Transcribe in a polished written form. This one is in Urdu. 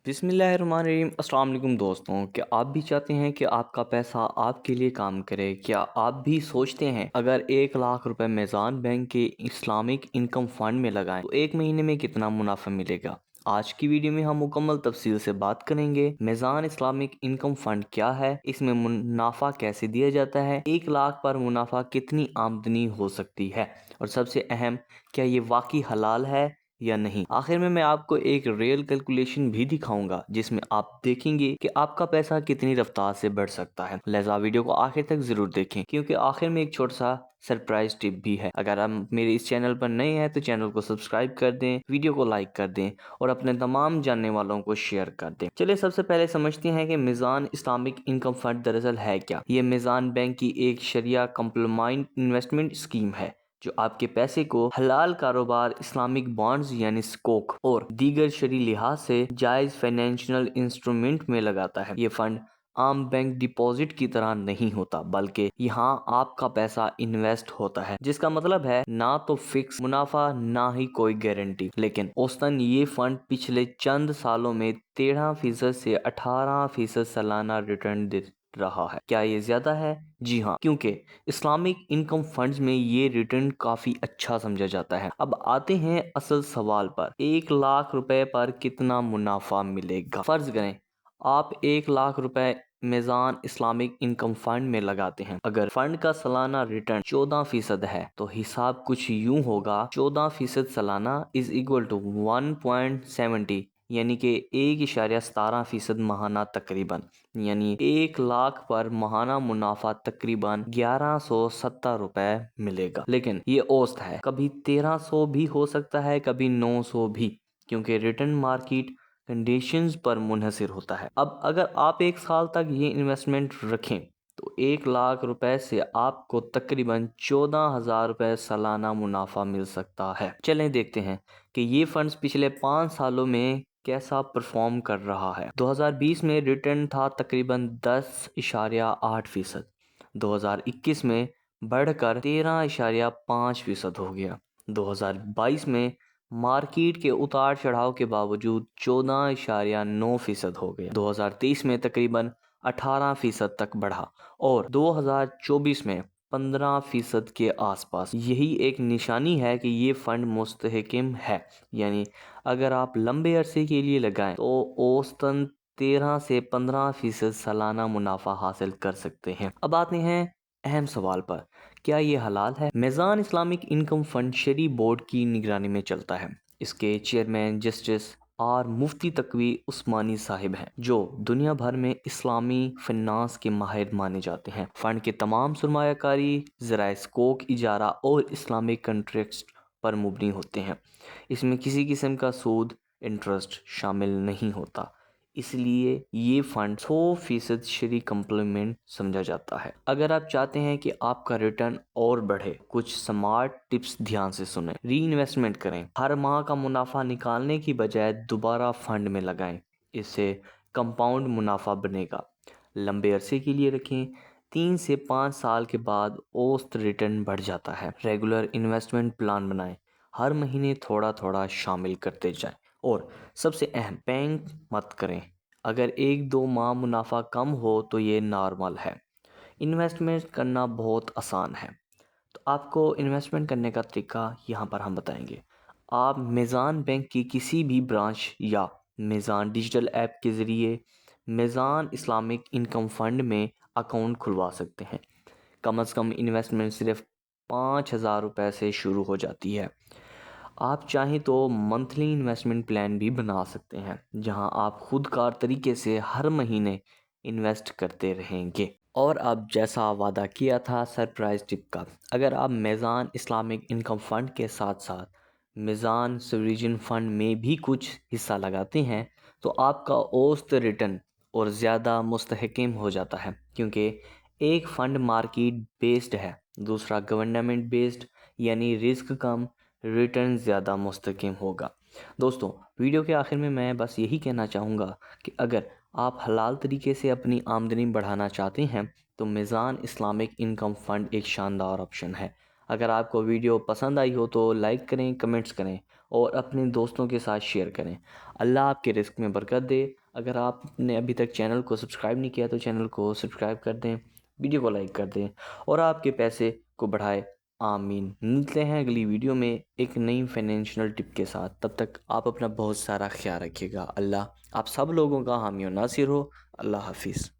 بسم اللہ الرحمن الرحیم۔ السلام علیکم دوستوں، کیا آپ بھی چاہتے ہیں کہ آپ کا پیسہ آپ کے لیے کام کرے؟ کیا آپ بھی سوچتے ہیں اگر 1 لاکھ روپے میزان بینک کے اسلامک انکم فنڈ میں لگائیں تو ایک مہینے میں کتنا منافع ملے گا؟ آج کی ویڈیو میں ہم مکمل تفصیل سے بات کریں گے۔ میزان اسلامک انکم فنڈ کیا ہے، اس میں منافع کیسے دیا جاتا ہے، 1 لاکھ پر منافع کتنی آمدنی ہو سکتی ہے، اور سب سے اہم، کیا یہ واقعی حلال ہے یا نہیں۔ آخر میں آپ کو ایک ریل کیلکولیشن بھی دکھاؤں گا جس میں آپ دیکھیں گے کہ آپ کا پیسہ کتنی رفتار سے بڑھ سکتا ہے۔ لہذا ویڈیو کو آخر تک ضرور دیکھیں، کیونکہ آخر میں ایک چھوٹا سا سرپرائز ٹپ بھی ہے۔ اگر آپ میرے اس چینل پر نئے ہیں تو چینل کو سبسکرائب کر دیں، ویڈیو کو لائک کر دیں اور اپنے تمام جاننے والوں کو شیئر کر دیں۔ چلے سب سے پہلے سمجھتے ہیں کہ میزان اسلامک انکم فنڈ دراصل ہے کیا۔ یہ میزان بینک کی ایک شریعہ کمپلائنٹ انویسٹمنٹ اسکیم ہے جو آپ کے پیسے کو حلال کاروبار، اسلامک بانڈز یعنی سکوک اور دیگر شرعی لحاظ سے جائز فائنینشیل انسٹرومنٹ میں لگاتا ہے۔ یہ فنڈ عام بینک ڈپازٹ کی طرح نہیں ہوتا، بلکہ یہاں آپ کا پیسہ انویسٹ ہوتا ہے، جس کا مطلب ہے نہ تو فکس منافع نہ ہی کوئی گارنٹی، لیکن اوسطاً یہ فنڈ پچھلے چند سالوں میں 13% سے 18% سالانہ ریٹرن دے رہا ہے۔ کیا یہ زیادہ ہے؟ جی ہاں، کیونکہ اسلامک انکم فنڈز میں یہ ریٹرن کافی اچھا سمجھا جاتا ہے۔ اب آتے ہیں اصل سوال پر، 1 لاکھ روپے پر کتنا منافع ملے گا؟ فرض کریں آپ 1 لاکھ روپے میزان اسلامک انکم فنڈ میں لگاتے ہیں۔ اگر فنڈ کا سالانہ ریٹرن 14% ہے تو حساب کچھ یوں ہوگا: 14% سالانہ از اکول ٹو 1.70، یعنی کہ 1.17% ماہانہ تقریباً، یعنی 1 لاکھ پر ماہانہ منافع تقریباً 1170 روپے ملے گا۔ لیکن یہ اوسط ہے، کبھی 1300 بھی ہو سکتا ہے، کبھی 900 بھی، کیونکہ ریٹرن مارکیٹ کنڈیشنز پر منحصر ہوتا ہے۔ اب اگر آپ 1 سال تک یہ انویسٹمنٹ رکھیں تو 1 لاکھ روپے سے آپ کو تقریباً 14,000 روپے سالانہ منافع مل سکتا ہے۔ چلیں دیکھتے ہیں کہ یہ فنڈز پچھلے 5 سالوں میں کیسا پرفارم کر رہا ہے۔ 2020 میں ریٹرن تھا تقریباً 10.8%، 2021 میں بڑھ کر 13.5% ہو گیا، 2022 میں مارکیٹ کے اتار چڑھاؤ کے باوجود 14.9% ہو گیا، 2023 میں تقریباً 18% تک بڑھا، اور 2024 میں 15% کے آس پاس۔ یہی ایک نشانی ہے کہ یہ فنڈ مستحکم ہے، یعنی اگر آپ لمبے عرصے کے لیے لگائیں تو اوسطاً 13 سے 15% سالانہ منافع حاصل کر سکتے ہیں۔ اب آتے ہیں اہم سوال پر، کیا یہ حلال ہے؟ میزان اسلامک انکم فنڈ شرعی بورڈ کی نگرانی میں چلتا ہے۔ اس کے چیئرمین جسٹس آر مفتی تقوی عثمانی صاحب ہیں، جو دنیا بھر میں اسلامی فنانس کے ماہر مانے جاتے ہیں۔ فنڈ کے تمام سرمایہ کاری ذرائع سکوک، اجارہ اور اسلامک کنٹریکٹس پر مبنی ہوتے ہیں۔ اس میں کسی قسم کا سود، انٹرسٹ شامل نہیں ہوتا، اس لیے یہ فنڈ 100% شرعی کمپلائنٹ سمجھا جاتا ہے۔ اگر آپ چاہتے ہیں کہ آپ کا ریٹرن اور بڑھے، کچھ سمارٹ ٹپس دھیان سے سنیں۔ ری انویسٹمنٹ کریں، ہر ماہ کا منافع نکالنے کی بجائے دوبارہ فنڈ میں لگائیں، اس سے کمپاؤنڈ منافع بنے گا۔ لمبے عرصے کے لیے رکھیں، 3 سے 5 سال کے بعد اوسط ریٹرن بڑھ جاتا ہے۔ ریگولر انویسٹمنٹ پلان بنائیں، ہر مہینے تھوڑا تھوڑا شامل کرتے جائیں، اور سب سے اہم، پینک مت کریں۔ اگر 1-2 ماہ منافع کم ہو تو یہ نارمل ہے۔ انویسٹمنٹ کرنا بہت آسان ہے، تو آپ کو انویسٹمنٹ کرنے کا طریقہ یہاں پر ہم بتائیں گے۔ آپ میزان بینک کی کسی بھی برانچ یا میزان ڈیجیٹل ایپ کے ذریعے میزان اسلامک انکم فنڈ میں اکاؤنٹ کھلوا سکتے ہیں۔ کم از کم انویسٹمنٹ صرف 5,000 روپے سے شروع ہو جاتی ہے۔ آپ چاہیں تو منتھلی انویسٹمنٹ پلان بھی بنا سکتے ہیں، جہاں آپ خود کار طریقے سے ہر مہینے انویسٹ کرتے رہیں گے۔ اور اب جیسا وعدہ کیا تھا سرپرائز ٹپ کا، اگر آپ میزان اسلامک انکم فنڈ کے ساتھ ساتھ میزان سوریجن فنڈ میں بھی کچھ حصہ لگاتے ہیں تو آپ کا اوسط ریٹرن اور زیادہ مستحکم ہو جاتا ہے، کیونکہ ایک فنڈ مارکیٹ بیسڈ ہے، دوسرا گورنمنٹ بیسڈ، یعنی رسک کم، ریٹرن زیادہ مستحکم ہوگا۔ دوستوں، ویڈیو کے آخر میں بس یہی کہنا چاہوں گا کہ اگر آپ حلال طریقے سے اپنی آمدنی بڑھانا چاہتے ہیں تو میزان اسلامک انکم فنڈ ایک شاندار آپشن ہے۔ اگر آپ کو ویڈیو پسند آئی ہو تو لائک کریں، کمنٹس کریں اور اپنے دوستوں کے ساتھ شیئر کریں۔ اللہ آپ کے رزق میں برکت دے۔ اگر آپ نے ابھی تک چینل کو سبسکرائب نہیں کیا تو چینل کو سبسکرائب کر دیں، ویڈیو کو لائک کر دیں اور آپ کے پیسے کو بڑھائے۔ آمین۔ ملتے ہیں اگلی ویڈیو میں ایک نئی فائنینشیل ٹپ کے ساتھ۔ تب تک آپ اپنا بہت سارا خیال رکھیے گا۔ اللہ آپ سب لوگوں کا حامی و ناصر ہو۔ اللہ حافظ۔